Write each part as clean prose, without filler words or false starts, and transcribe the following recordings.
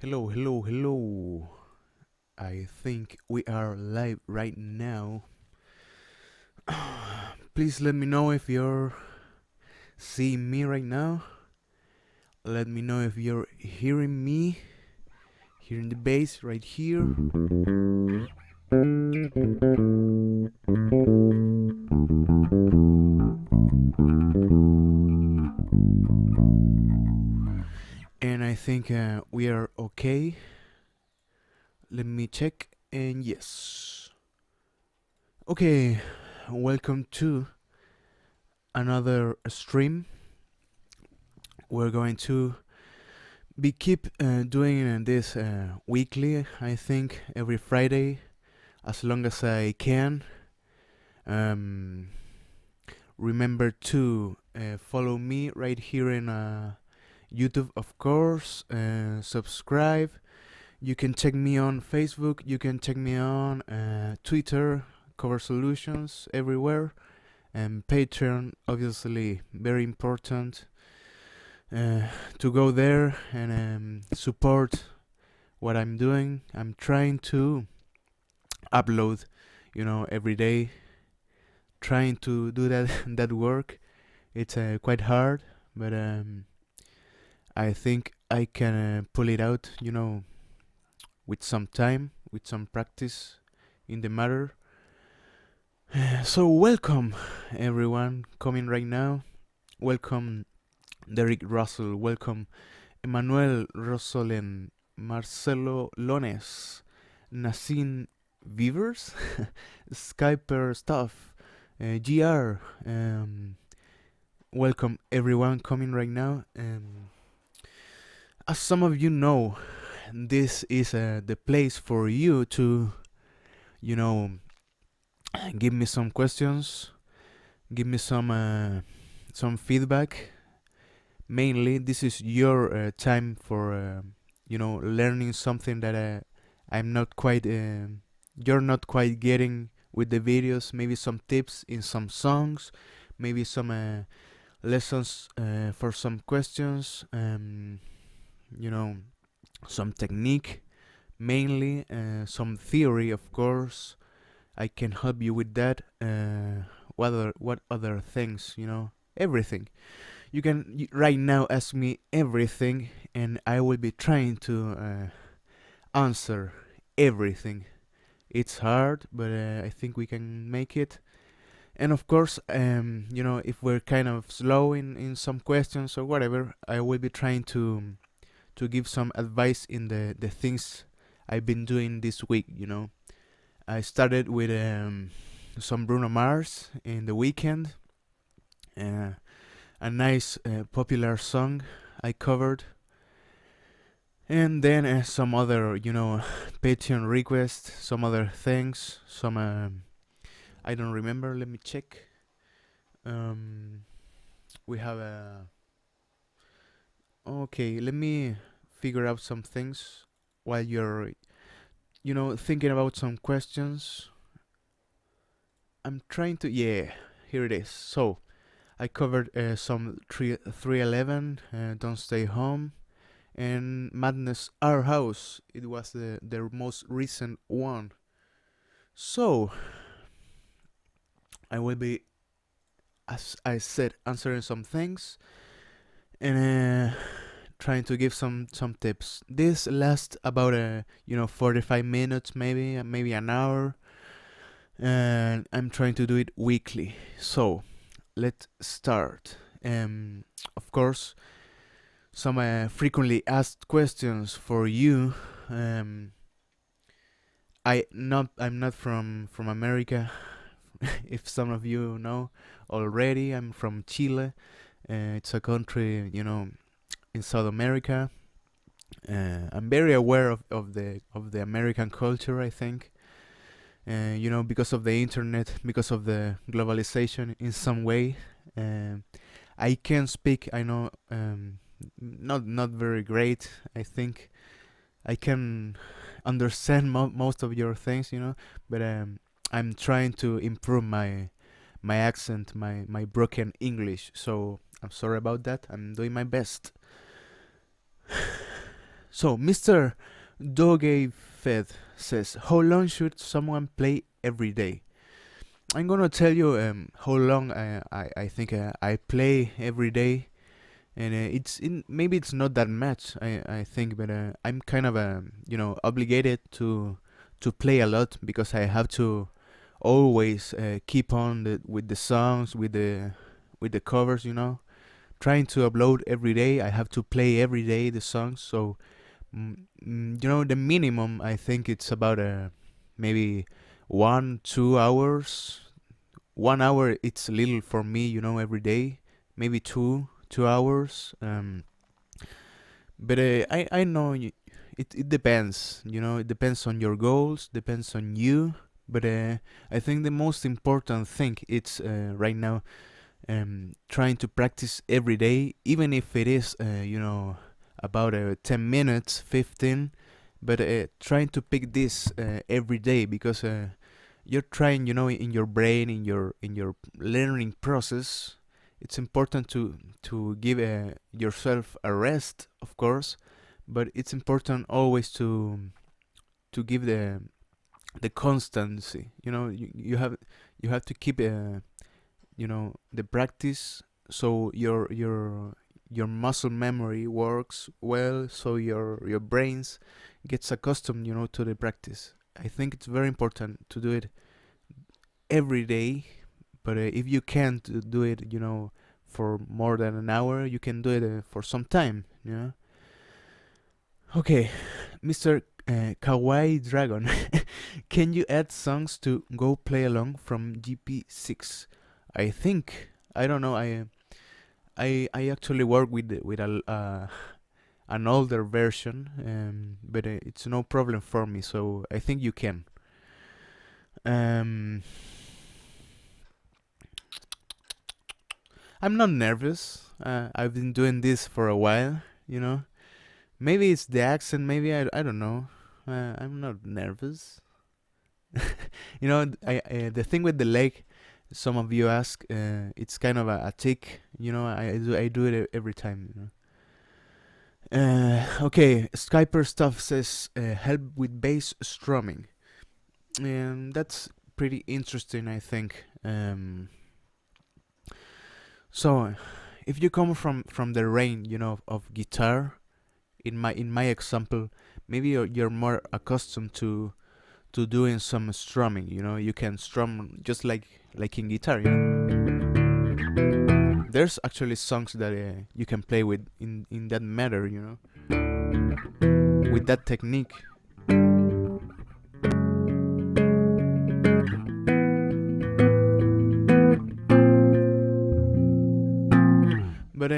Hello, hello, hello. I think we are live right now. Please let me know if you're seeing me right now. Let me know if you're hearing me, hearing the bass right here. And I think we are okay. Let me check. And yes. Okay, welcome to another stream. We're going to keep doing this weekly. I think every Friday, as long as I can. Um, Remember to follow me right here in YouTube, of course. Subscribe. You can check me on Facebook. You can check me on Twitter, Cover Solutions, everywhere. And Patreon, obviously, very important to go there and support what I'm doing. I'm trying to upload, every day. Trying to do that that work. It's quite hard, but I think I can pull it out. With some time, with some practice in the matter. So welcome everyone coming right now. Welcome Derek Russell. Welcome Emmanuel Rosolen, Marcelo Lones, Nassim Vivers, Skyper Stuff, GR. Welcome everyone coming right now. As some of you know, this is the place for you to, you know, give me some questions, give me some feedback. Mainly, this is your time for, learning something that I'm not quite, you're not quite getting with the videos. Maybe some tips in some songs, maybe some lessons for some questions. Some technique, mainly some theory, of course. I can help you with that. What other things? Everything. You can right now ask me everything, and I will be trying to answer everything. It's hard, but I think we can make it. And of course, if we're kind of slow in some questions or whatever, I will be trying to give some advice in the things I've been doing this week. I started with some Bruno Mars in the weekend, a nice popular song I covered, and then some other Patreon requests, some other things, some I don't remember. Let me check. We have a okay. Let me figure out some things while you're thinking about some questions. I'm trying to, yeah, here it is. So I covered some 311, Don't Stay Home, and Madness Our House. It was their most recent one. So I will be, as I said, answering some things and trying to give some tips. This lasts about 45 minutes, maybe an hour, and I'm trying to do it weekly. So let's start. Of course, some frequently asked questions for you. I'm not from America. If some of you know already, I'm from Chile. It's a country, in South America. I'm very aware of the American culture, I think. Because of the internet, because of the globalization in some way. I can speak, I know, not very great, I think. I can understand most of your things, but I'm trying to improve my accent, my broken English. So I'm sorry about that. I'm doing my best. So Mr. Doge Fed says, how long should someone play every day? I'm gonna tell you how long I think I play every day, and maybe it's not that much. I think, but I'm kind of obligated to play a lot because I have to always keep on with the songs, with the covers, trying to upload every day. I have to play every day the songs, so the minimum I think it's about maybe 1 2 hours. 1 hour it's little for me, every day. Maybe 2 hours. But I know it depends. It depends on your goals, depends on you. But I think the most important thing it's right now trying to practice every day, even if it is about 10 minutes, 15. But trying to pick this every day, because you're trying, in your brain, in your learning process. It's important to give yourself a rest, of course, but it's important always to give the constancy. You have to keep the practice, so your muscle memory works well, so your brains gets accustomed, to the practice. I think it's very important to do it every day, but if you can't do it, for more than an hour, you can do it for some time. Okay, Mr. Kawaii Dragon, can you add songs to Go Play Along from GP6? I think, I don't know. I actually work with an older version, but it's no problem for me. So I think you can. I'm not nervous. I've been doing this for a while. Maybe it's the accent. Maybe I don't know. I'm not nervous. The thing with the leg, some of you ask, it's kind of a tick. I do it every time. Okay, Skyper stuff says help with bass strumming, and that's pretty interesting, I think. So, if you come from the range, of guitar, in my example, maybe you're more accustomed to doing some strumming. You can strum just like in guitar. There's actually songs that you can play with in that matter. With that technique. But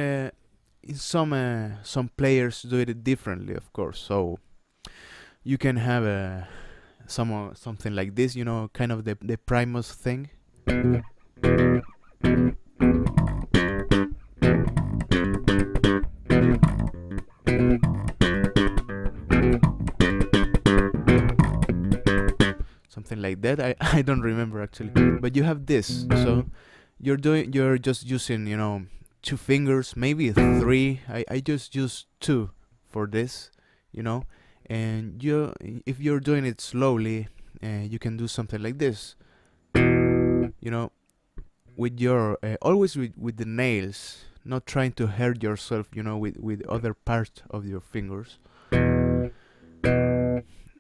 some players do it differently, of course. So you can have something like this, kind of the Primus thing. Something like that. I don't remember actually. But you have this. So you're just using, 2 fingers, maybe 3. I just use 2 for this, and if you're doing it slowly, you can do something like this, with your always with the nails, not trying to hurt yourself, with other parts of your fingers,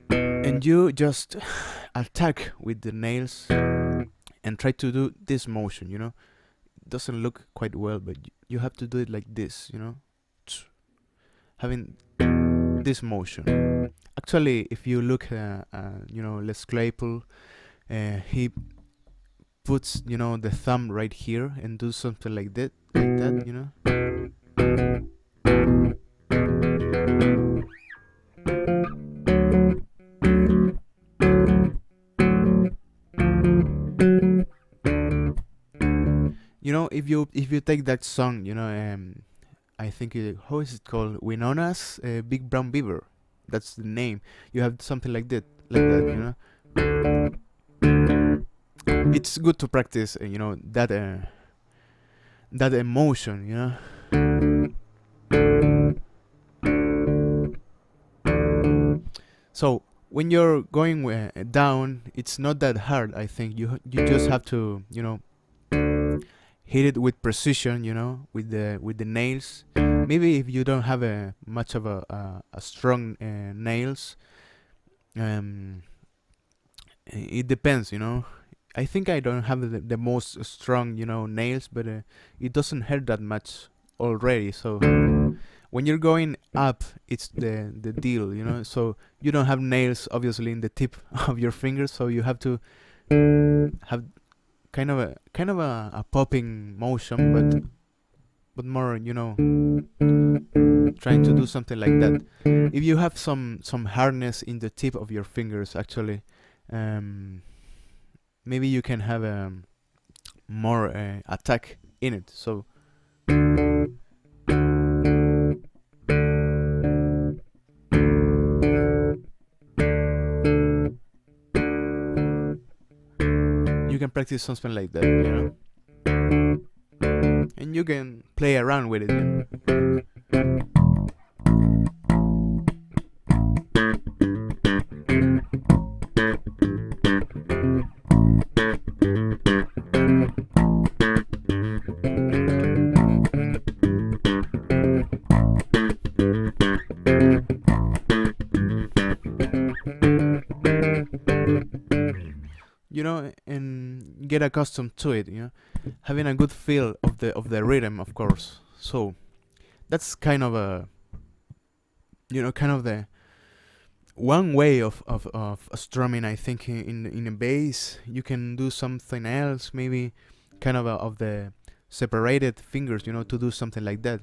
and you just attack with the nails and try to do this motion. It doesn't look quite well, but you have to do it like this, having this motion. Actually, if you look Les Claypool, he puts the thumb right here and do something like that, if you take that song, I think how is it called? Winona's Big Brown Beaver. That's the name. You have something like that, It's good to practice, that emotion, So when you're going down, it's not that hard. I think you just have to hit it with precision, with the nails. Maybe if you don't have a much of a strong nails, um, it depends. I think I don't have the most strong, nails, but it doesn't hurt that much already. So when you're going up, it's the deal. So you don't have nails obviously in the tip of your fingers, so you have to have kind of a popping motion, but more, trying to do something like that. If you have some hardness in the tip of your fingers, actually, maybe you can have more attack in it. So you can practice something like that, and you can play around with it. And get accustomed to it, having a good feel of the rhythm, of course. So that's kind of the one way of strumming. I think in a bass you can do something else, maybe kind of the separated fingers, to do something like that.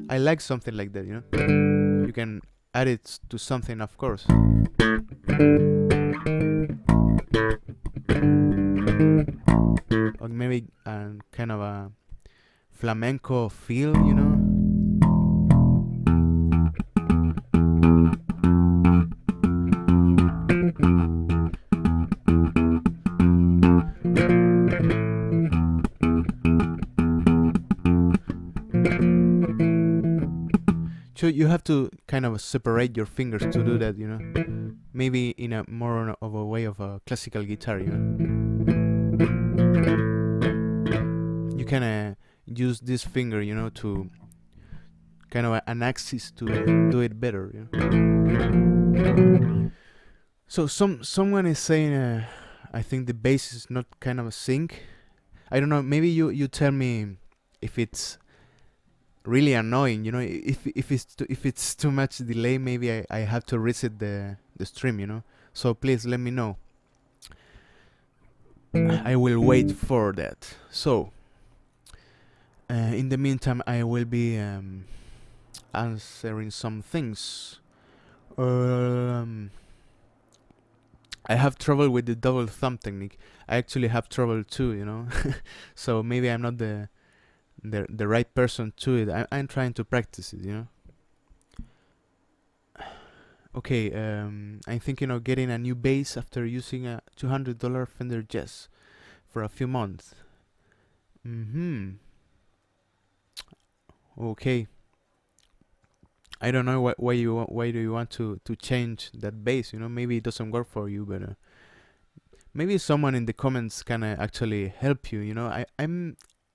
I like something like that. You can add it to something, of course. Or maybe kind of a flamenco feel, So you have to kind of separate your fingers to do that, maybe in a more of a way of a classical guitar, You can use this finger, to kind of an axis to do it better, So someone is saying, I think the bass is not kind of a sync. I don't know. Maybe you tell me if it's really annoying. If it's too much delay, maybe I have to reset the stream. So please let me know. I will wait for that. So in the meantime, I will be answering some things. I have trouble with the double thumb technique. I actually have trouble too, So maybe I'm not the right person to it. I'm trying to practice it, Okay, I'm thinking of getting a new bass after using a $200 Fender Jazz for a few months. Okay. I don't know why do you want to change that bass? Maybe it doesn't work for you, but maybe someone in the comments can actually help you.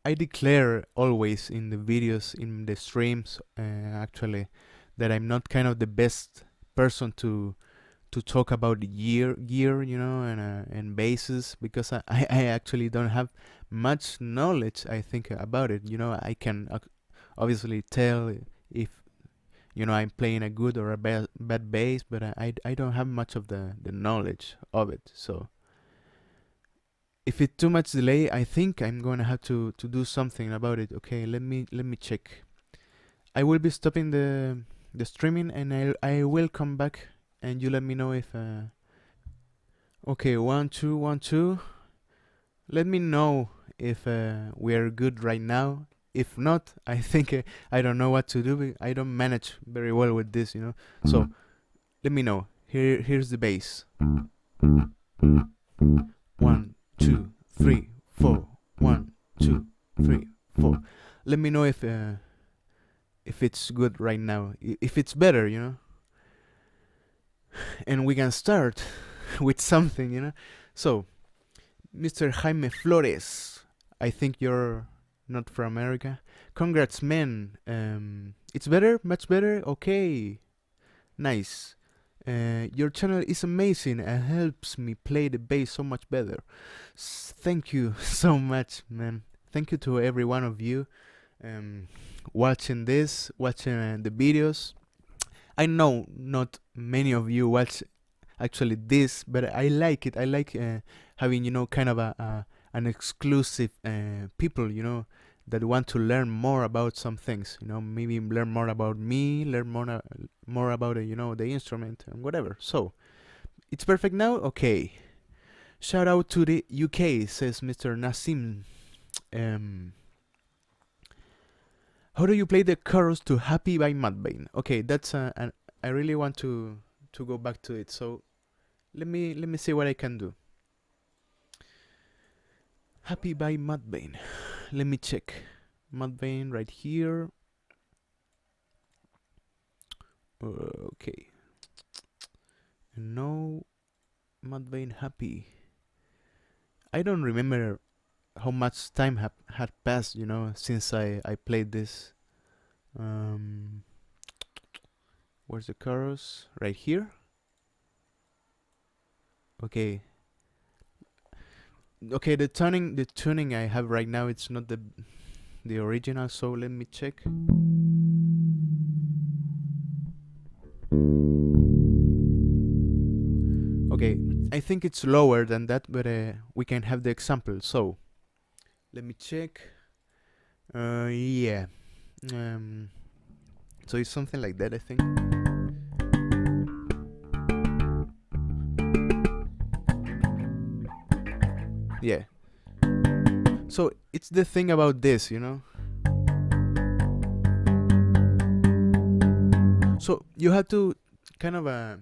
I declare always in the videos, in the streams, actually, that I'm not kind of the best person to talk about gear, and basses, because I actually don't have much knowledge, I think, about it. I can obviously tell if I'm playing a good or a bad bass, but I don't have much of the knowledge of it. So if it's too much delay, I think I'm gonna have to do something about it. Okay, let me check. I will be stopping the streaming, and I will come back, and you let me know if okay, 1 2 1 2. Let me know if we are good right now. If not, I think I don't know what to do. I don't manage very well with this, So let me know. Here's the bass. 1 2 3 4. 1 2 3 4. Let me know if if it's good right now, if it's better, and we can start with something, So, Mr. Jaime Flores, I think you're not from America. Congrats, man. It's better, much better. Okay, nice. Your channel is amazing and helps me play the bass so much better. Thank you so much, man. Thank you to every one of you watching the videos. I know not many of you watch actually this, but I like it. I like having kind of an exclusive people that want to learn more about some things. Maybe learn more about me, learn more about the instrument and whatever. So it's perfect now. Okay. Shout out to the UK, says Mr. Nassim. How do you play the chorus to Happy by Mudvayne? Okay, that's I really want to go back to it. So let me see what I can do. Happy by Mudvayne. Let me check. Mudvayne right here. Okay. No, Mudvayne Happy. I don't remember how much time had passed, since I played this. Where's the chorus? Right here. Okay. Okay, the tuning I have right now, it's not the original, so let me check. Okay, I think it's lower than that, but we can have the example. So let me check. Yeah. So it's something like that, I think. Yeah. So it's the thing about this, So you have to kind of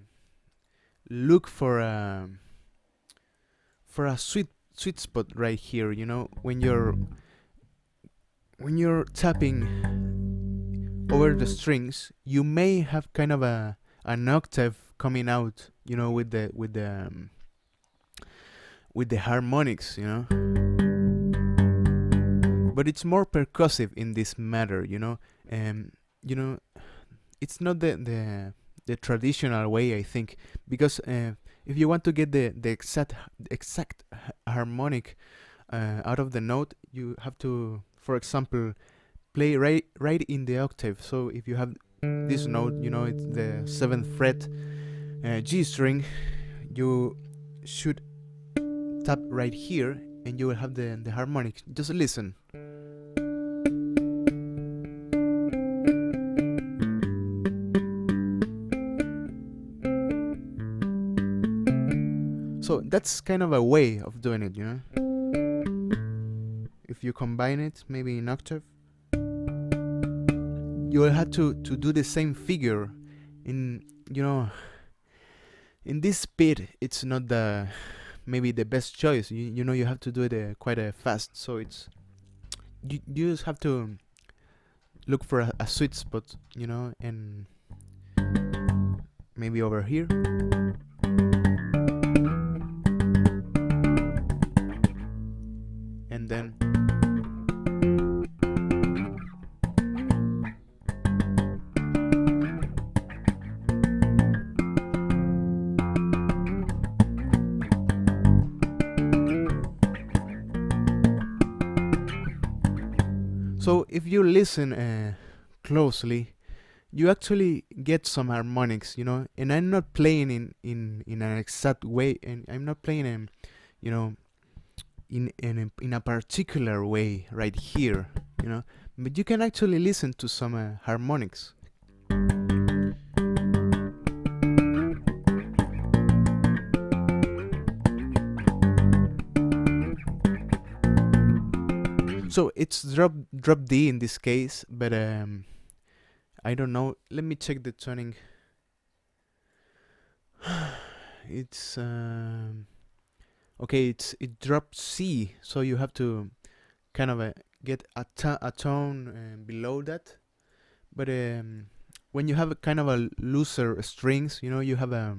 look for a sweet spot right here, when you're tapping over the strings, you may have kind of an octave coming out, with the harmonics, but it's more percussive in this matter, it's not the traditional way, I think, because if you want to get the exact harmonic out of the note, you have to, for example, play right in the octave. So if you have this note, it's the 7th fret G string, you should tap right here and you will have the harmonic. Just listen. So that's kind of a way of doing it, If you combine it, maybe in octave, you will have to do the same figure in, in this speed. It's not maybe the best choice. You have to do it quite fast. So it's you just have to look for a sweet spot, and maybe over here. And then so if you listen closely, you actually get some harmonics, and I'm not playing in an exact way, and I'm not playing in a particular way right here, but you can actually listen to some harmonics. So it's drop D in this case, but I don't know. Let me check the tuning. It's okay. It drops C, so you have to kind of get a tone below that. But when you have a kind of a looser strings, you know, you have a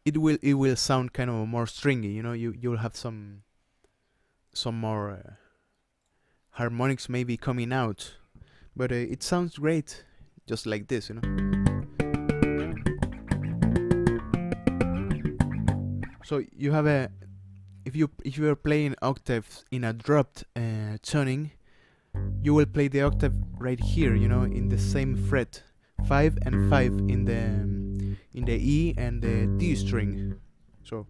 it will sound kind of more stringy. You know, you'll have some more harmonics maybe coming out, but it sounds great just like this, you know. So you have a if you are playing octaves in a dropped tuning, you will play the octave right here, you know, in the same fret, 5 and 5 in the E and the D string. So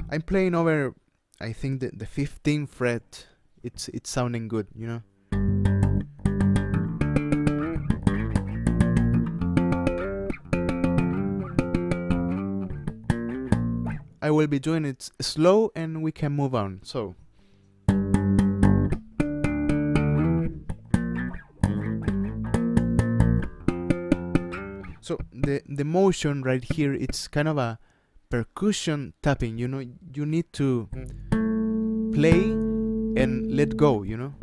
I'm playing over, I think the 15th fret. It's sounding good, you know. I will be doing it slow and we can move on. So the motion right here, it's kind of a percussion tapping, you know. You need to play and let go, you know.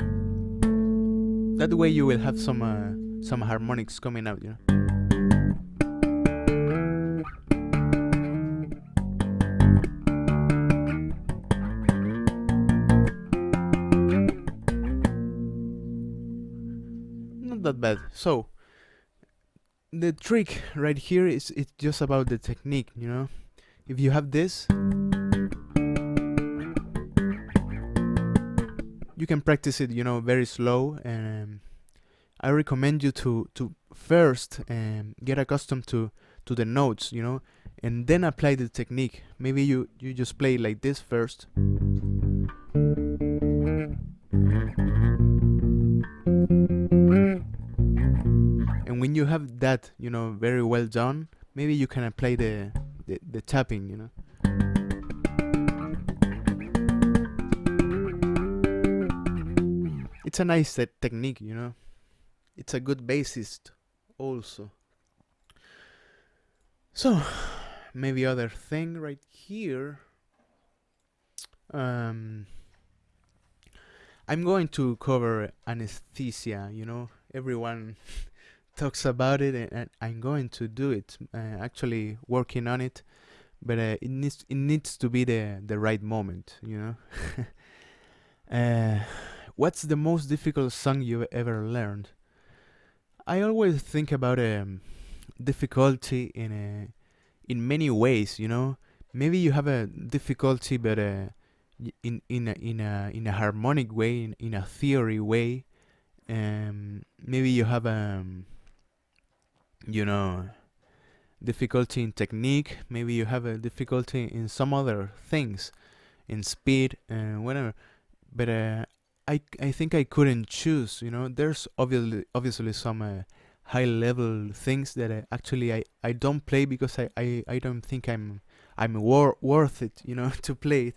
That way you will have some harmonics coming out, you know. Not that bad. So the trick right here is it's just about the technique, you know. If you have this, you can practice it, you know, very slow. And I recommend you to first get accustomed to the notes, you know, and then apply the technique. Maybe you just play like this first. And when you have that, you know, very well done, maybe you can apply the tapping, you know. It's a nice technique, you know. It's a good bassist also. So maybe other thing right here. I'm going to cover anesthesia, you know. Everyone talks about it, and I'm going to do it. Actually working on it, but it needs to be the right moment, you know. What's the most difficult song you've ever learned? I always think about difficulty in many ways, you know. Maybe you have a difficulty, but in a harmonic way, in a theory way. Maybe you have you know, difficulty in technique. Maybe you have a difficulty in some other things, in speed and whatever. But I think I couldn't choose, you know. There's obviously some high level things that actually I don't play because I don't think I'm worth it, you know, to play it.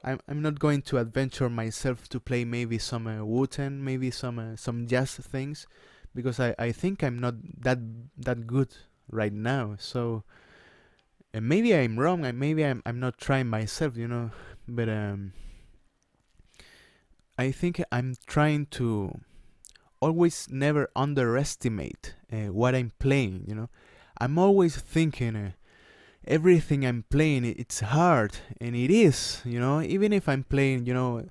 I'm not going to adventure myself to play maybe some Wu-Tang, maybe some jazz things, because I think I'm not that good right now. So maybe I'm wrong. Maybe I'm not trying myself, you know. But I think I'm trying to always never underestimate what I'm playing, you know. I'm always thinking everything I'm playing, it's hard, and it is, you know. Even if I'm playing, you know,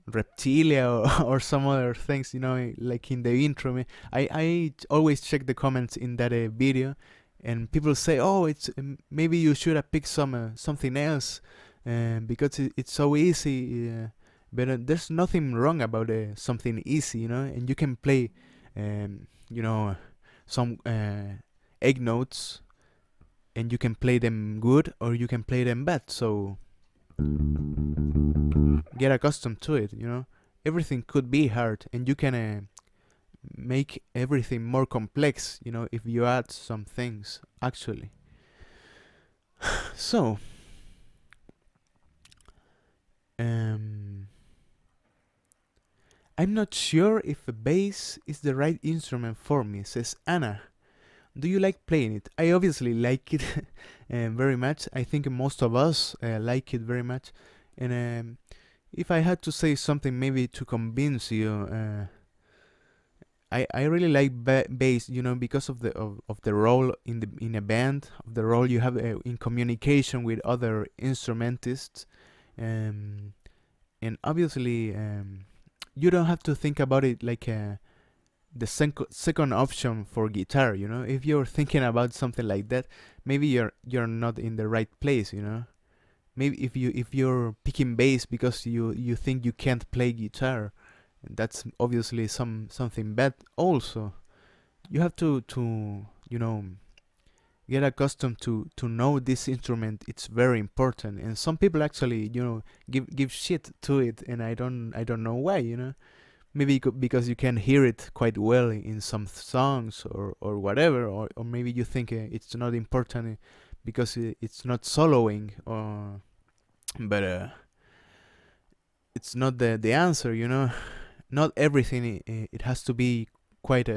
Reptilia or some other things, you know, like in the intro, I always check the comments in that video, and people say, oh, it's maybe you should have picked something else, because it's so easy. But there's nothing wrong about something easy, you know. And you can play, you know, some egg notes, and you can play them good or you can play them bad. So get accustomed to it, you know. Everything could be hard, and you can make everything more complex, you know, if you add some things, actually. So I'm not sure if a bass is the right instrument for me, says Anna. Do you like playing it? I obviously like it very much. I think most of us like it very much. And if I had to say something maybe to convince you, I really like bass, because of the role in a band, of the role you have in communication with other instrumentists, um, and obviously you don't have to think about it like the second option for guitar. If you're thinking about something like that, maybe you're not in the right place. Maybe if you're picking bass because you think you can't play guitar, that's obviously something bad. Also, you have to get accustomed to know this instrument. It's very important, and some people actually give shit to it, and I don't know why. Maybe because you can hear it quite well in some songs or whatever, or maybe you think it's not important because it's not soloing, or but it's not the answer. Not everything it has to be quite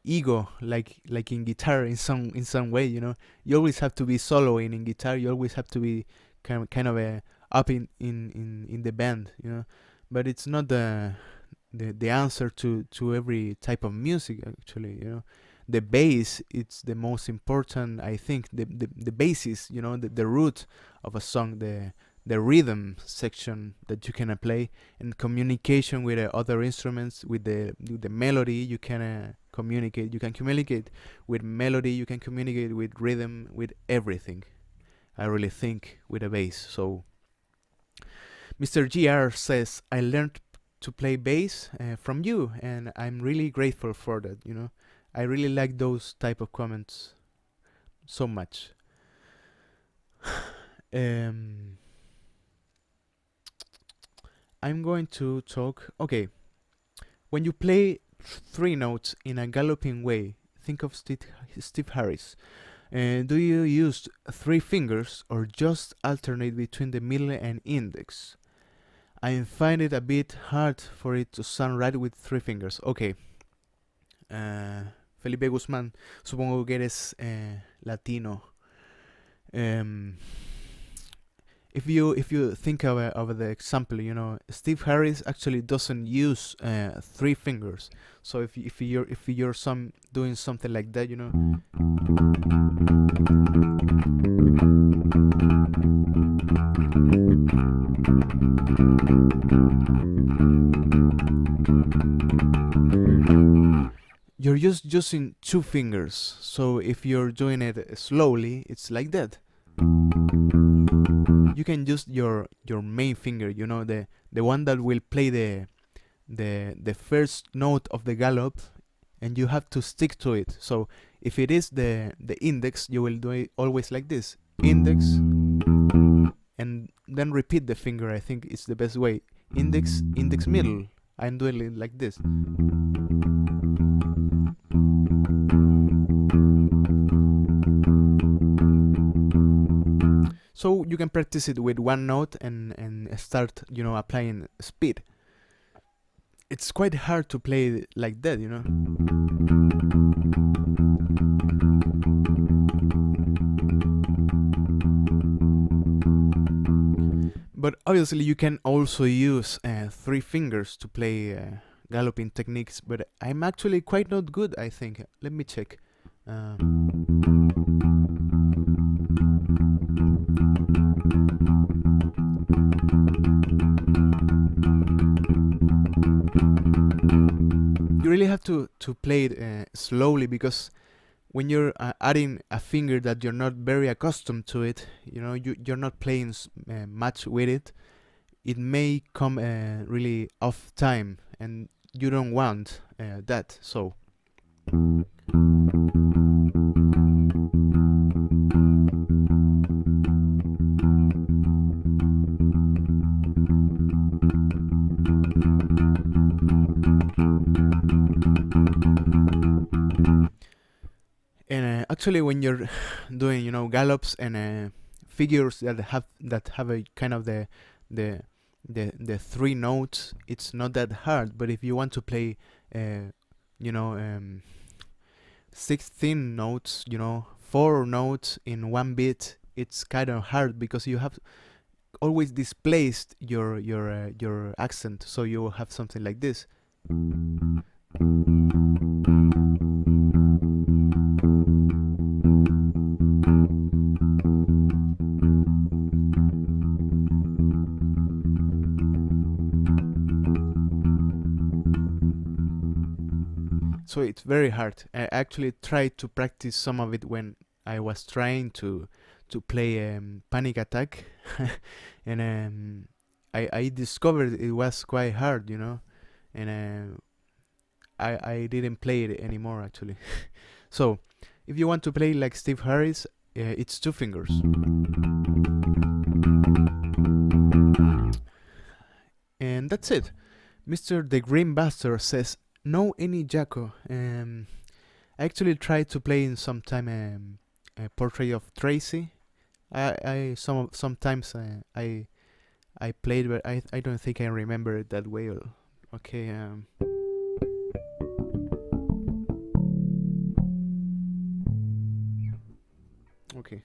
ego, like in guitar, in some way. You always have to be soloing in guitar. You always have to be kind of up in the band. But it's not the answer to every type of music, actually. The bass, it's the most important, I think. The bass is the root of a song, the rhythm section that you can play, and communication with other instruments, with the melody. You can communicate with melody. You can communicate with rhythm, with everything, I really think, with a bass. So Mr. GR says, I learned to play bass from you, and I'm really grateful for that. I really like those type of comments so much. I'm going to talk. Okay, when you play three notes in a galloping way, think of Steve Harris. Do you use three fingers or just alternate between the middle and index? I find it a bit hard for it to sound right with three fingers. Okay. Felipe Guzmán, supongo que eres latino. If you think of the example, Steve Harris actually doesn't use three fingers. So if you're doing something like that, you're just using two fingers. So if you're doing it slowly, it's like that. You can use your main finger, the one that will play the first note of the gallop, and you have to stick to it. So if it is the index, you will do it always like this: index, and then repeat the finger. I think it's the best way. Index, middle. I'm doing it like this. So you can practice it with one note and start, applying speed. It's quite hard to play like that, But obviously you can also use three fingers to play galloping techniques, but I'm actually quite not good, I think. Let me check. You really have to play it slowly, because when you're adding a finger that you're not very accustomed to it, you're not playing much with it, it may come really off time, and you don't want that. So and actually, when you're doing gallops and figures that have a kind of the three notes, it's not that hard. But if you want to play 16 notes, 4 notes in one beat, it's kind of hard, because you have always displaced your accent, so you will have something like this. So it's very hard. I actually tried to practice some of it when I was trying to play Panic Attack, and I discovered it was quite hard, you know, and I didn't play it anymore actually. So if you want to play like Steve Harris, it's 2 fingers. And that's it. Mr. The Green Bastard says, "No any Jaco." I actually tried to play in some time a Portrait of Tracy. Sometimes I played, but I don't think I remember it that well. Okay. Okay.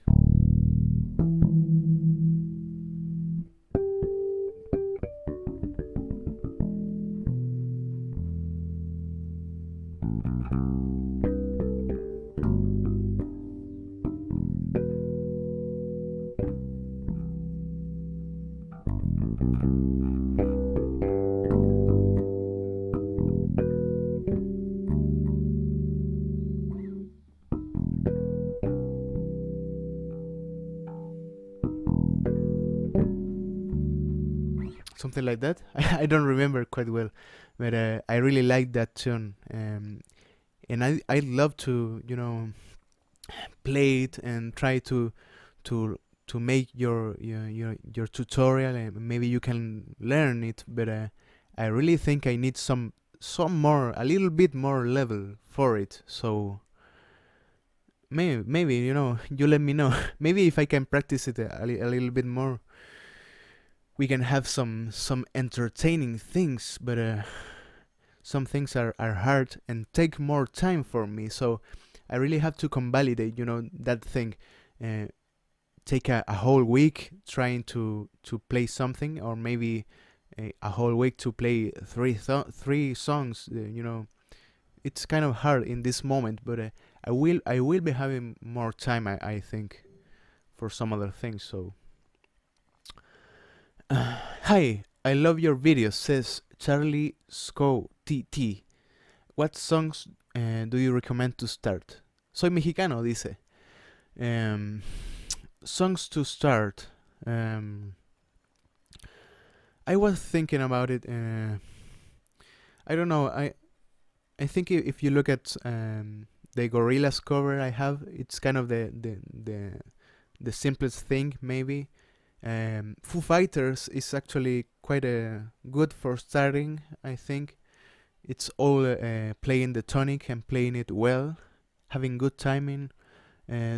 Something like that. I don't remember quite well, but I really like that tune, and I love to, you know, play it and try to make your tutorial, and maybe you can learn it. But I really think I need some more, a little bit more level for it. So maybe you know, you let me know. Maybe if I can practice it a little bit more, we can have some entertaining things, but some things are hard and take more time for me. So I really have to convalidate, you know, that thing. Take a whole week trying to play something, or maybe a whole week to play three songs. You know, it's kind of hard in this moment, but I will be having more time. I think for some other things. So. Hi, I love your videos, says Charlie Sco TT. What songs do you recommend to start? Soy mexicano, dice. Songs to start. I was thinking about it. I don't know. I think if you look at the Gorillaz cover I have, it's kind of the simplest thing, maybe. Foo Fighters is actually quite good for starting. I think it's all playing the tonic and playing it well, having good timing.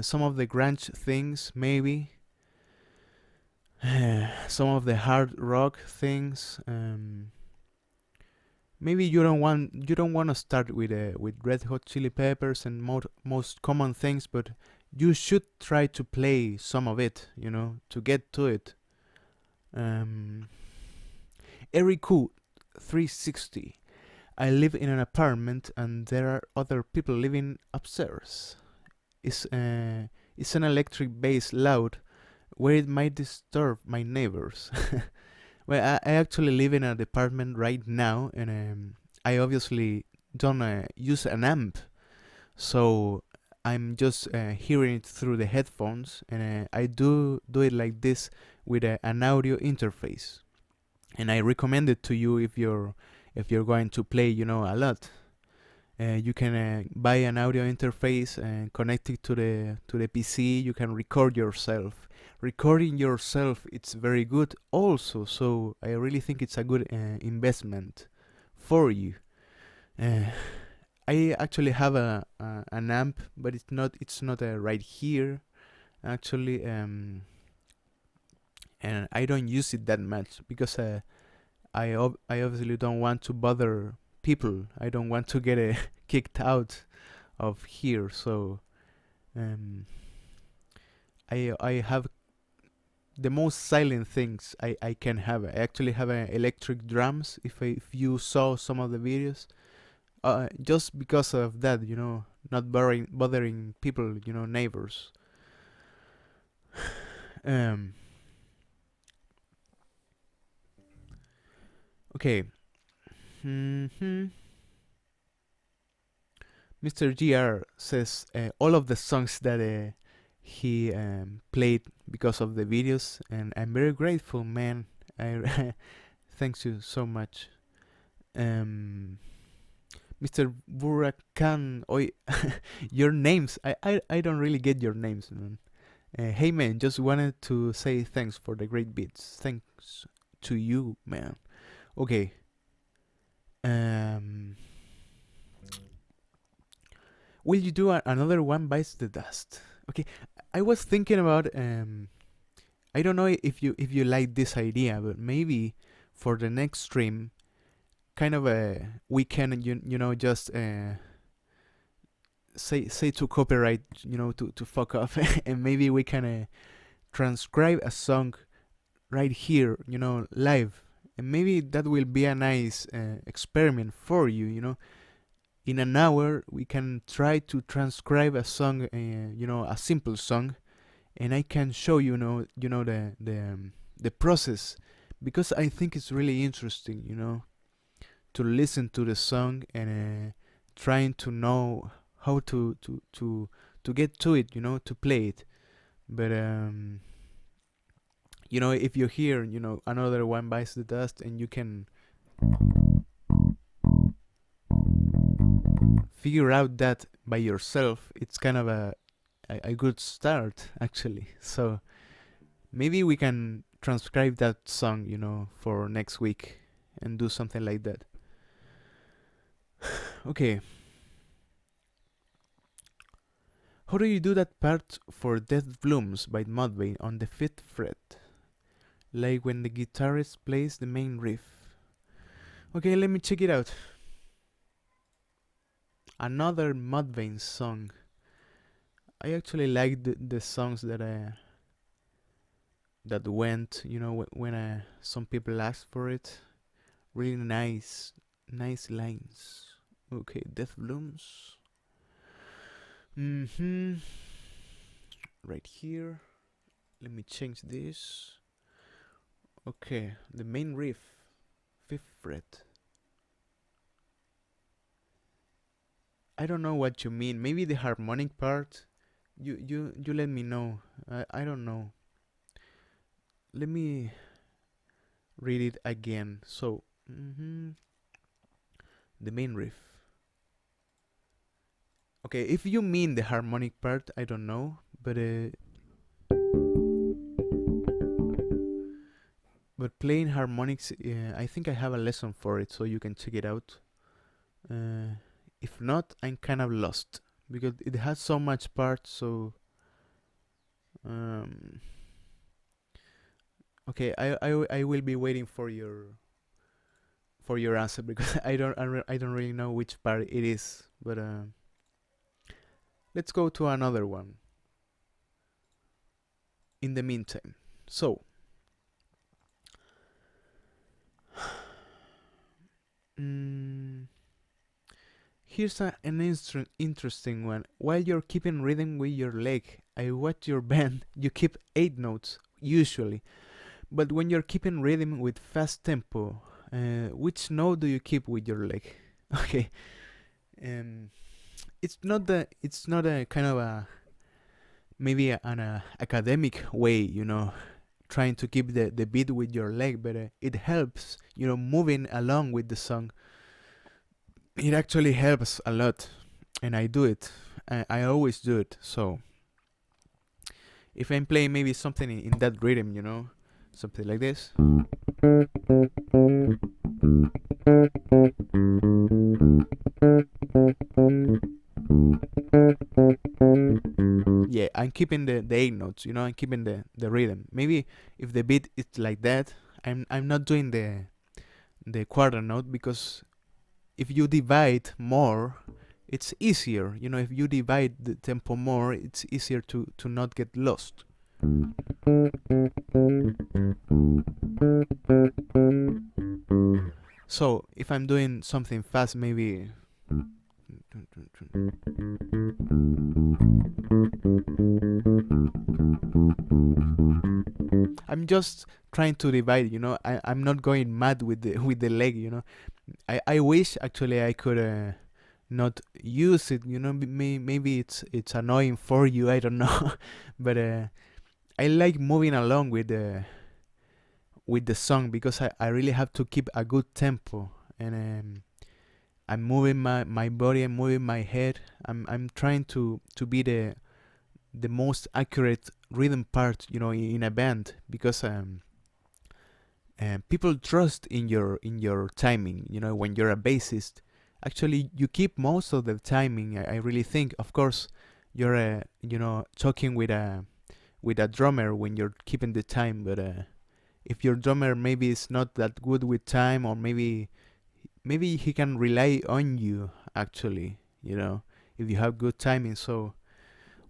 Some of the grunge things, maybe. Some of the hard rock things. Maybe you don't want to start with Red Hot Chili Peppers and most common things, but you should try to play some of it, you know, to get to it. Eric 360. I live in an apartment and there are other people living upstairs. Is an electric bass loud where it might disturb my neighbors? Well, I actually live in an apartment right now, and I obviously don't use an amp, so I'm just hearing it through the headphones, and I do it like this with an audio interface. And I recommend it to you if you're going to play, you know, a lot. You can buy an audio interface and connect it to the PC. You can record yourself. Recording yourself, it's very good also. So I really think it's a good investment for you. I actually have an amp, but it's not right here, actually. And I don't use it that much because I obviously don't want to bother people. I don't want to get kicked out of here. So I have the most silent things I can have. I actually have electric drums. If you saw some of the videos, just because of that, not bothering people, neighbors. Um. Okay. hmm Mr. GR says all of the songs that he played because of the videos, and I'm very grateful, man. I thanks you so much. Um, Mr. Burakan, oi, your names. I don't really get your names, man. Hey, man, just wanted to say thanks for the great beats. Thanks to you, man. Okay. Um, will you do another one bites the dust? Okay, I was thinking about I don't know if you like this idea, but maybe for the next stream, kind of we can just say to copyright, to fuck off, and maybe we can transcribe a song right here, live, and maybe that will be a nice experiment for you, In an hour, we can try to transcribe a song, a simple song, and I can show the process, because I think it's really interesting, to listen to the song and trying to know how to get to it, to play it. But if you hear, another one bites the dust, and you can figure out that by yourself, it's kind of a good start, actually. So maybe we can transcribe that song, for next week and do something like that. Okay. How do you do that part for Death Blooms by Mudvayne on the 5th fret? Like when the guitarist plays the main riff. Okay, let me check it out. Another Mudvayne song. I actually like the songs that went, when some people asked for it. Really nice lines. Okay, Death Blooms. Right here. Let me change this. Okay, the main riff, 5th fret. I don't know what you mean. Maybe the harmonic part. You let me know. I don't know. Let me read it again. So, the main riff. Okay, if you mean the harmonic part, I don't know, but playing harmonics, I think I have a lesson for it, so you can check it out. If not, I'm kind of lost because it has so much parts. So, okay, I will be waiting for your answer, because I don't really know which part it is. But let's go to another one. In the meantime, so. Here's an interesting one. While you're keeping rhythm with your leg, I watch your band. You keep 8 notes, usually. But when you're keeping rhythm with fast tempo, which note do you keep with your leg? Okay. It's not a kind of a, maybe an academic way, trying to keep the beat with your leg, but it helps, moving along with the song. It actually helps a lot, and I do it. I always do it. So if I'm playing maybe something in that rhythm, something like this. Yeah, I'm keeping the 8 notes, I'm keeping the rhythm. Maybe if the beat is like that, I'm not doing the quarter note, because if you divide more, it's easier. If you divide the tempo more, it's easier to not get lost. So if I'm doing something fast, maybe I'm just trying to divide, I'm not going mad with the with the leg. I wish actually I could not use it, maybe it's annoying for you, I don't know. But I like moving along with the song because I really have to keep a good tempo, and I'm moving my body, I'm moving my head. I'm trying to be the most accurate rhythm part, in a band, because people trust in your timing. When you're a bassist, actually you keep most of the timing. I really think. Of course, you're talking with a drummer when you're keeping the time, but if your drummer maybe is not that good with time, or maybe he can rely on you, actually, if you have good timing. So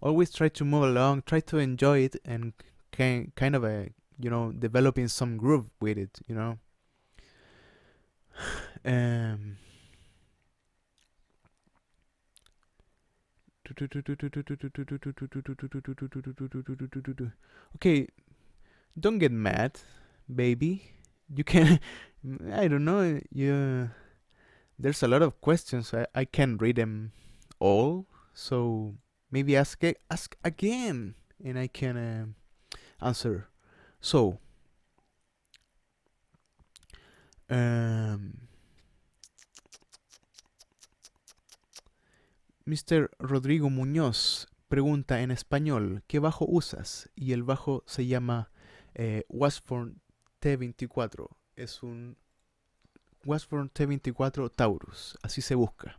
always try to move along, try to enjoy it, and kind of developing some groove with it. um okay, don't get mad, baby. You can I don't know, there's a lot of questions. I can't read them all, so maybe ask again, and I can answer. So, Mr. Rodrigo Muñoz pregunta en español, ¿qué bajo usas? Y el bajo se llama Washburn T24. Es un Washburn T24 Taurus, así se busca.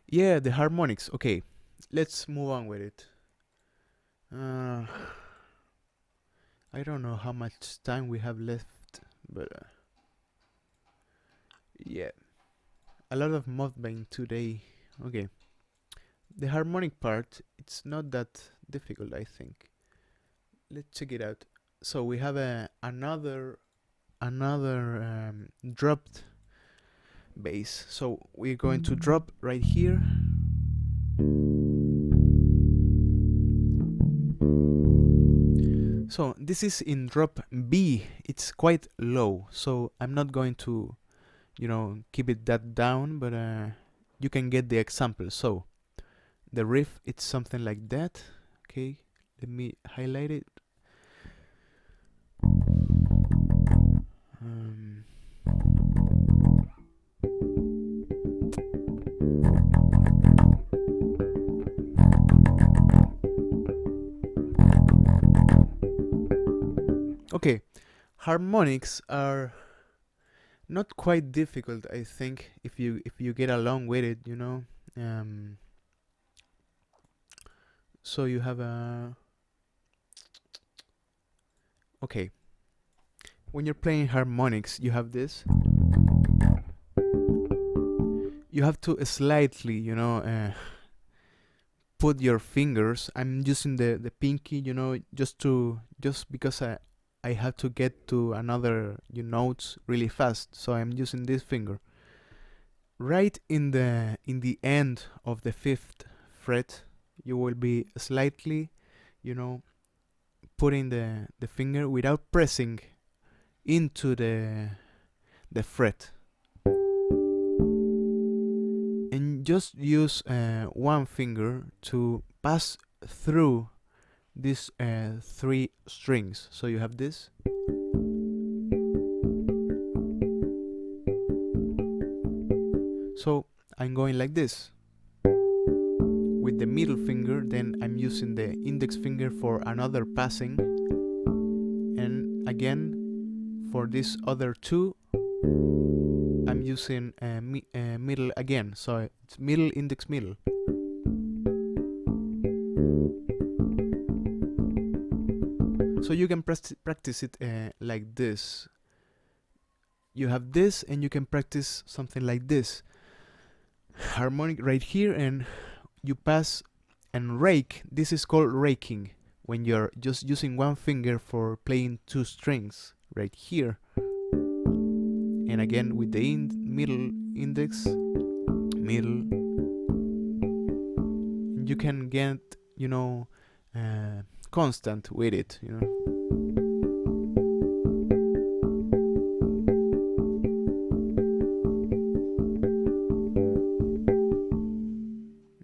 Yeah, the harmonics. Okay, let's move on with it. I don't know how much time we have left, but yeah, a lot of Mudvayne today. Okay, the harmonic part, it's not that difficult, I think. Let's check it out. So we have another dropped bass. So we're going to drop right here. So this is in drop B. It's quite low, so I'm not going to keep it that down, but you can get the example. So the riff, it's something like that. Okay, let me highlight it. Okay, harmonics are not quite difficult, I think, if you get along with it, so you have okay, when you're playing harmonics, you have this. You have to slightly, put your fingers. I'm using the pinky, just because I have to get to another notes really fast, so I'm using this finger. Right in the end of the 5th fret, you will be slightly, putting the finger without pressing into the fret, and just use one finger to pass through these 3 strings. So you have this. So I'm going like this with the middle finger, then I'm using the index finger for another passing, and again for these other 2 I'm using middle again, so it's middle, index, middle. So you can practice it like this. You have this, and you can practice something like this. harmonic right here, and you pass and rake. This is called raking, when you're just using one finger for playing two strings right here, and again with the middle index, middle, you can get, you know, constant with it, you know.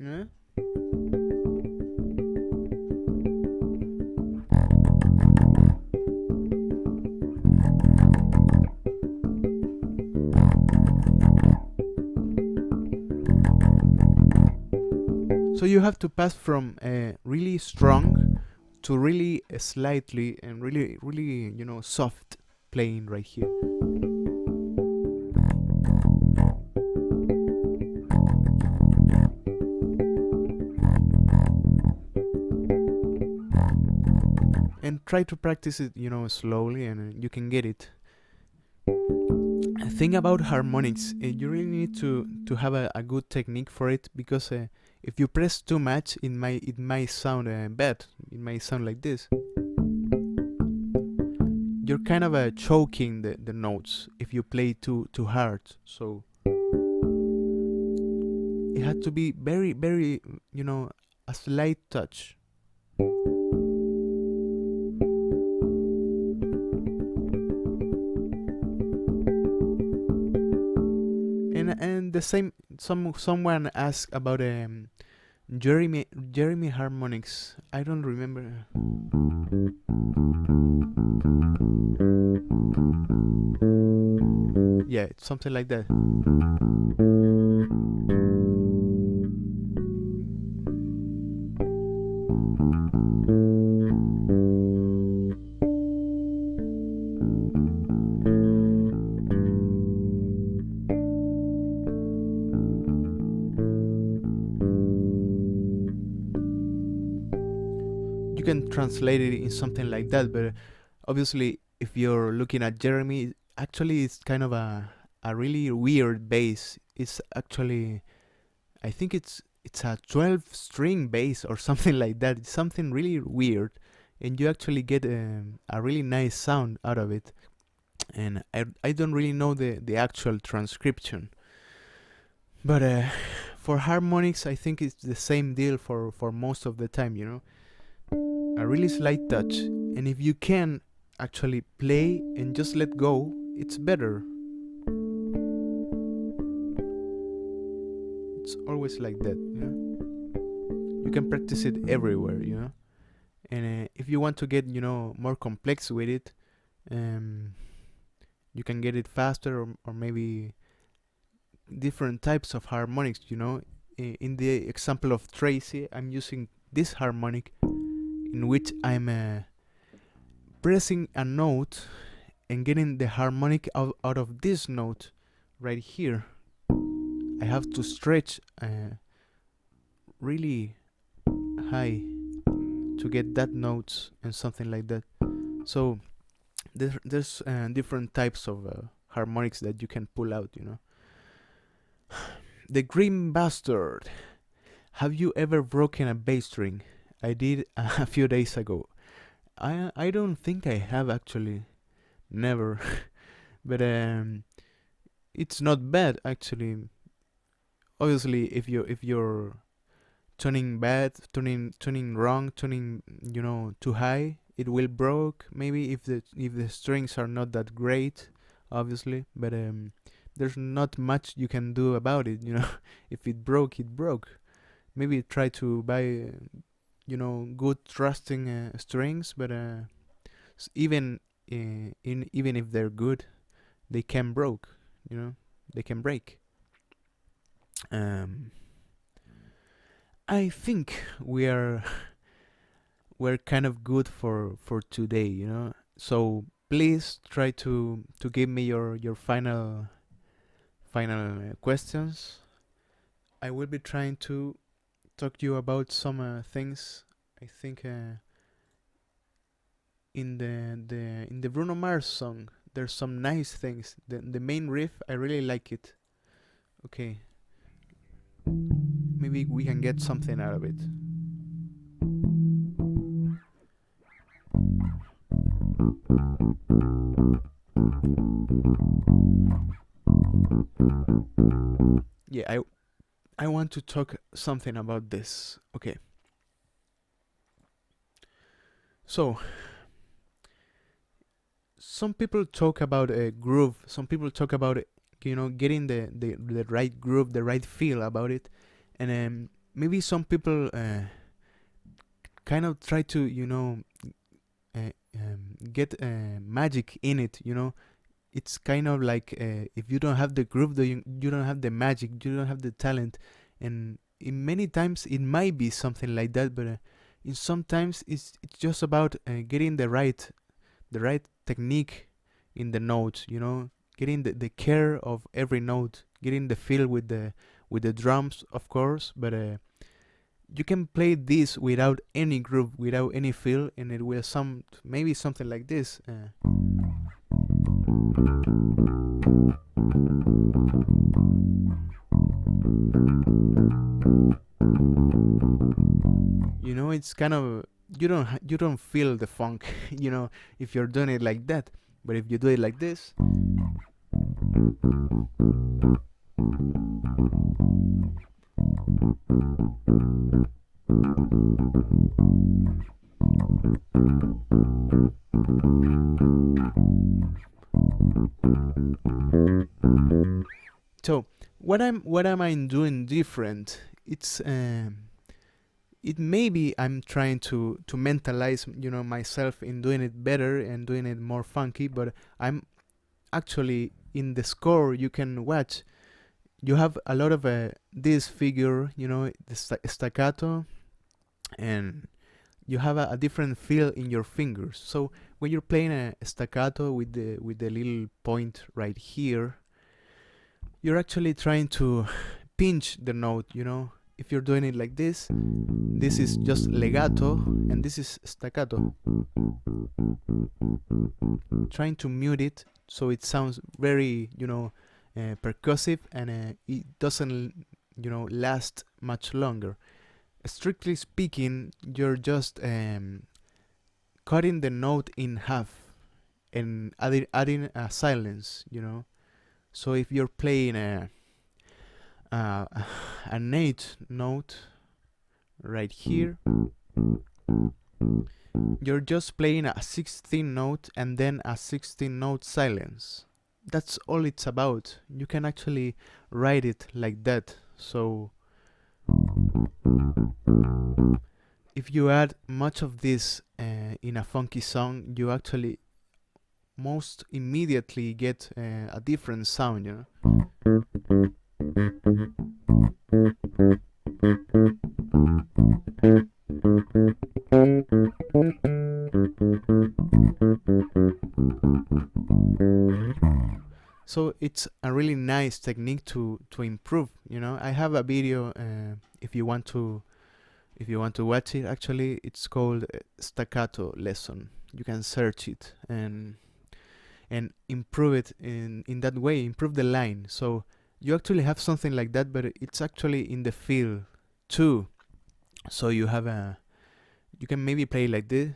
Yeah? So you have to pass from really strong to really slightly and really, really, you know, soft playing right here. And try to practice it, you know, slowly, and you can get it. Thing about harmonics, you really need to have a good technique for it, because if you press too much, it might sound bad. It might sound like this. You're kind of choking the notes if you play too hard. So it had to be very, very, you know, a slight touch. And the same, someone asked about Jeremy Harmonics. I don't remember. Yeah, it's something like that. You can translate it in something like that, but obviously if you're looking at Jeremy, actually it's kind of a really weird bass. It's actually, I think it's a 12 string bass or something like that. It's something really weird, and you actually get a really nice sound out of it. And I don't really know the actual transcription, but for harmonics I think it's the same deal for most of the time, you know. A really slight touch, and if you can actually play and just let go, it's better. It's always like that, you know. You can practice it everywhere, you know. And if you want to get, you know, more complex with it, you can get it faster, or maybe different types of harmonics, you know. In the example of Tracy, I'm using this harmonic in which I'm pressing a note and getting the harmonic out of this note right here. I have to stretch really high to get that note and something like that. So there's different types of harmonics that you can pull out, you know. The Green Bastard. Have you ever broken a bass string? I did a few days ago. I don't think I have, actually. Never. But it's not bad, actually. Obviously, if you're tuning bad, tuning wrong, tuning, you know, too high, it will broke. Maybe if the strings are not that great, obviously. But there's not much you can do about it, you know. If it broke, it broke. Maybe try to buy you know, good trusting strings, but even even if they're good, they can broke, you know, they can break. I think we're kind of good for today, you know. So please try to give me your final questions. I will be trying to talk to you about some things. I think in the Bruno Mars song, there's some nice things. The main riff, I really like it. Okay, maybe we can get something out of it. Yeah, I want to talk something about this. Okay. So, some people talk about a groove. Some people talk about getting the right groove, the right feel about it, and maybe some people kind of try to get magic in it. It's kind of like if you don't have the groove, you don't have the magic, you don't have the talent, and in many times it might be something like that, but in sometimes it's just about getting the right technique in the notes, getting the care of every note, getting the feel with the drums, of course, but you can play this without any groove, without any feel, and it will sound maybe something like this. It's kind of you don't feel the funk, if you're doing it like that. But if you do it like this, so what am I doing different? It maybe I'm trying to mentalize myself in doing it better and doing it more funky, but I'm actually in the score you can watch. You have a lot of this figure, the staccato, and you have a different feel in your fingers. So when you're playing a staccato with the little point right here, you're actually trying to pinch the note. If you're doing it like this is just legato, and this is staccato. Trying to mute it so it sounds very percussive, and it doesn't last much longer. Strictly speaking, you're just cutting the note in half and adding a silence. So if you're playing an 8 note right here, you're just playing a 16 note and then a 16 note silence. That's all it's about. You can actually write it like that. So if you add much of this in a funky song, you actually most immediately get a different sound. So it's a really nice technique to improve. I have a video if you want to watch it. Actually, it's called Staccato Lesson. You can search it and improve it in that way. Improve the line. So you actually have something like that, but it's actually in the feel too. So you can maybe play like this,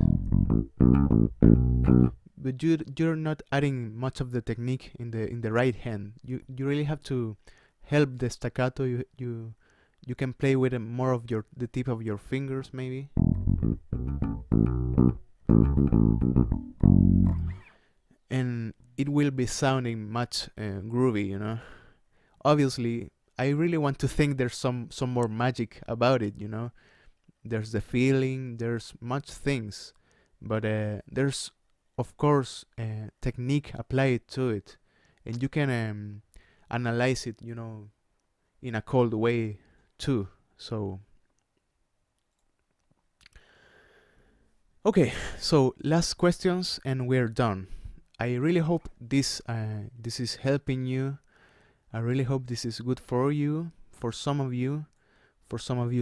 but you're not adding much of the technique in the right hand. You really have to help the staccato. You can play with more of the tip of your fingers maybe. And it will be sounding much groovy. Obviously, I really want to think there's some more magic about it. There's the feeling, there's much things, but there's of course technique applied to it, and you can analyze it in a cold way too. So okay, so last questions and we're done. I really hope this is helping you. I really hope this is good for you, for some of you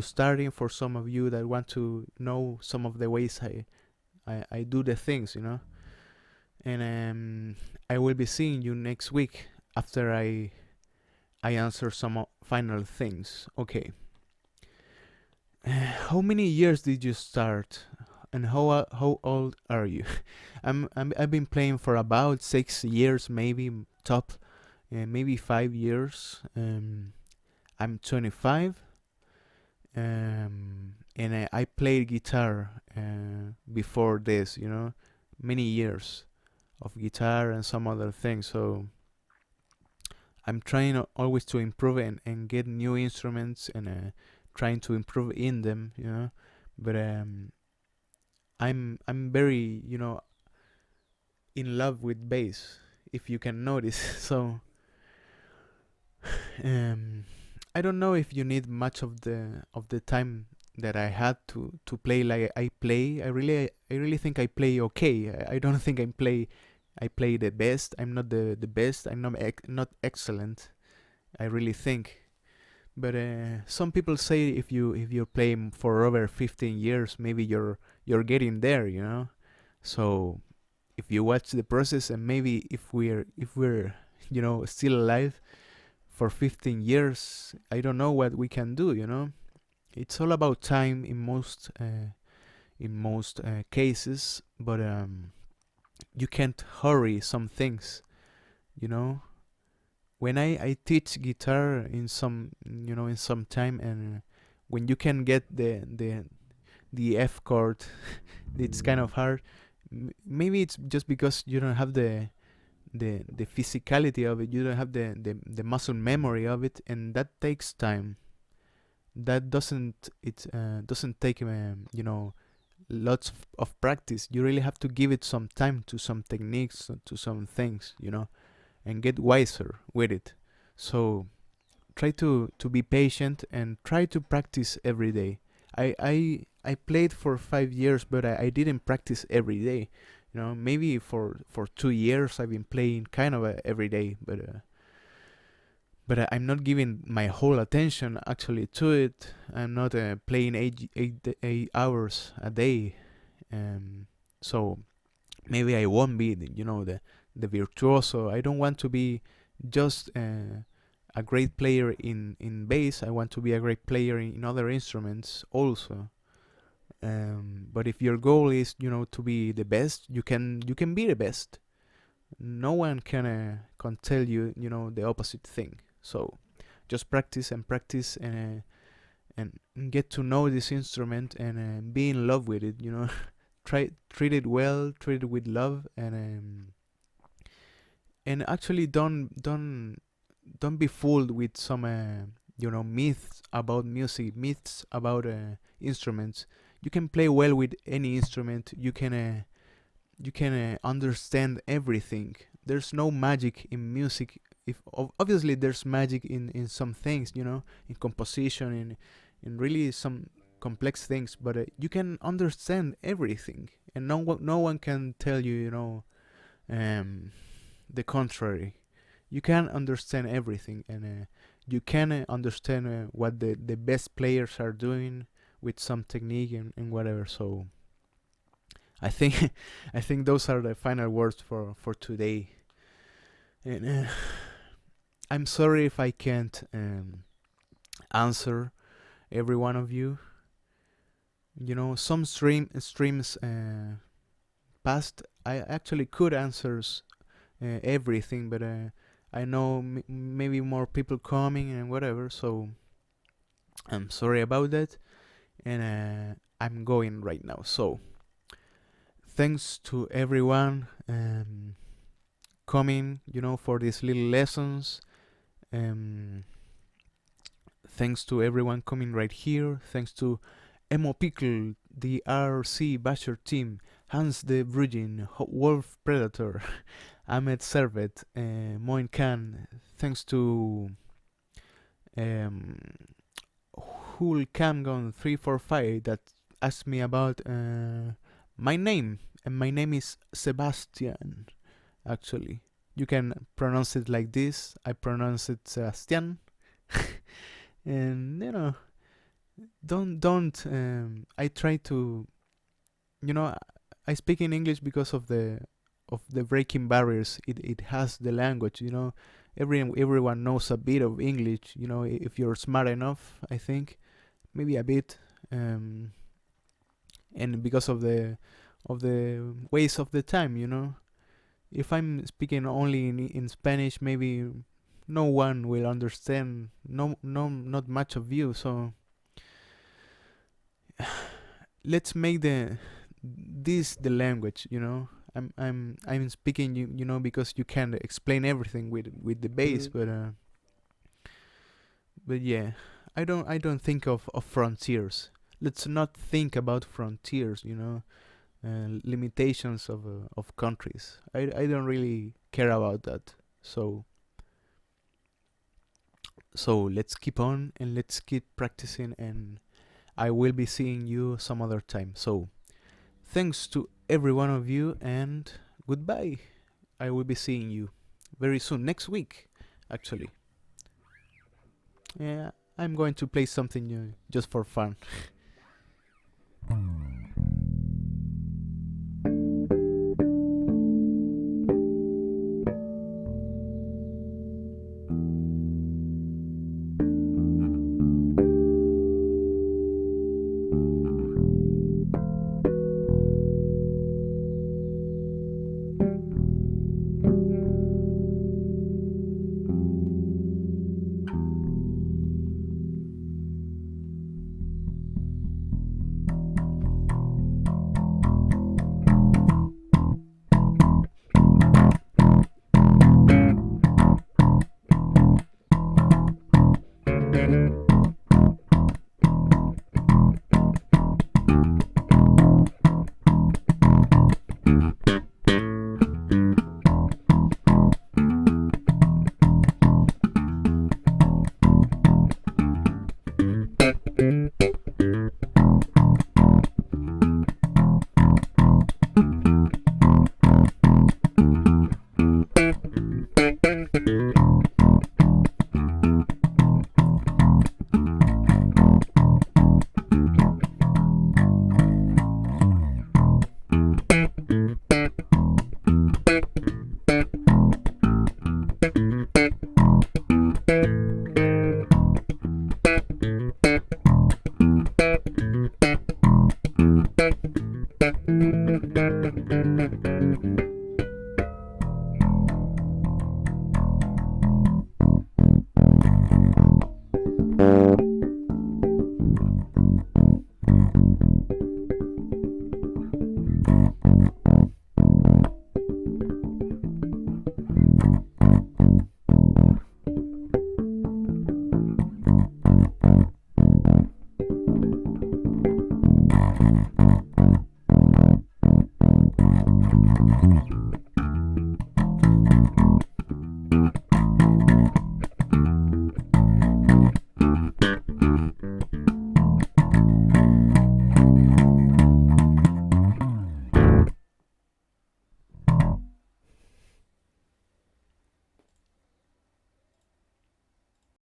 starting, for some of you that want to know some of the ways I do the things, And I will be seeing you next week after I I answer some final things. Okay. How many years did you start, and how old are you? I've been playing for about 6 years, maybe top, maybe 5 years. I'm 25, and I played guitar before this. Many years of guitar and some other things. So I'm trying always to improve and get new instruments and trying to improve in them. But I'm very in love with bass, if you can notice. So um, I don't know if you need much of the time that I had to play like I play. I really think I play okay. I don't think I play the best. I'm not the best. I'm not excellent. I really think. But some people say if you're playing for over 15 years, maybe you're getting there. So if you watch the process, and maybe if we're still alive for 15 years, I don't know what we can do. It's all about time in most cases, but you can't hurry some things. You know, when I teach guitar in some time, and when you can get the F chord, it's kind of hard. Maybe it's just because you don't have the physicality of it. You don't have the muscle memory of it, and that takes time. That doesn't take lots of practice. You really have to give it some time to some techniques, to some things, and get wiser with it. So try to be patient and try to practice every day. I played for 5 years, but I didn't practice every day. Maybe for 2 years I've been playing kind of every day, but I'm not giving my whole attention actually to it. I'm not playing 8 hours a day. So maybe I won't be the virtuoso. I don't want to be just a great player in bass. I want to be a great player in other instruments also. But if your goal is to be the best, you can be the best. No one can tell you the opposite thing. So just practice and practice, and get to know this instrument, and be in love with it. Treat it well, treat it with love, and actually don't be fooled with some myths about music, myths about instruments. You can play well with any instrument. You can understand everything. There's no magic in music. If obviously there's magic in some things, in composition, in really some complex things, but you can understand everything, and no one can tell the contrary. You can understand everything, and you can understand what the best players are doing with some technique and whatever. So I think I think those are the final words for today. And I'm sorry if I can't answer every one of you. Some streams past, I actually could answer everything, but I know maybe more people coming and whatever. So I'm sorry about that, and I'm going right now. So thanks to everyone coming, for these little lessons. Thanks to everyone coming right here. Thanks to Emo Pickle, the RC Basher team, Hans the Virgin, Wolf Predator, Ahmed Servet, Moin Khan. Thanks to Hul Camgon 345 that asked me about my name, and my name is Sebastian. Actually, you can pronounce it like this. I pronounce it Sebastian, and don't. I try to, I speak in English because of the breaking barriers it has the language. everyone knows a bit of English, if you're smart enough, I think, maybe a bit. And because of the waste of the time, if I'm speaking only in Spanish, maybe no one will understand, not much of you. So let's make this the language, I'm speaking, because you can't explain everything with the bass, but yeah, I don't think of frontiers. Let's not think about frontiers, limitations of countries. I don't really care about that. So let's keep on and let's keep practicing, and I will be seeing you some other time. So thanks to every one of you, and goodbye. I will be seeing you very soon, next week, actually. Yeah, I'm going to play something new just for fun.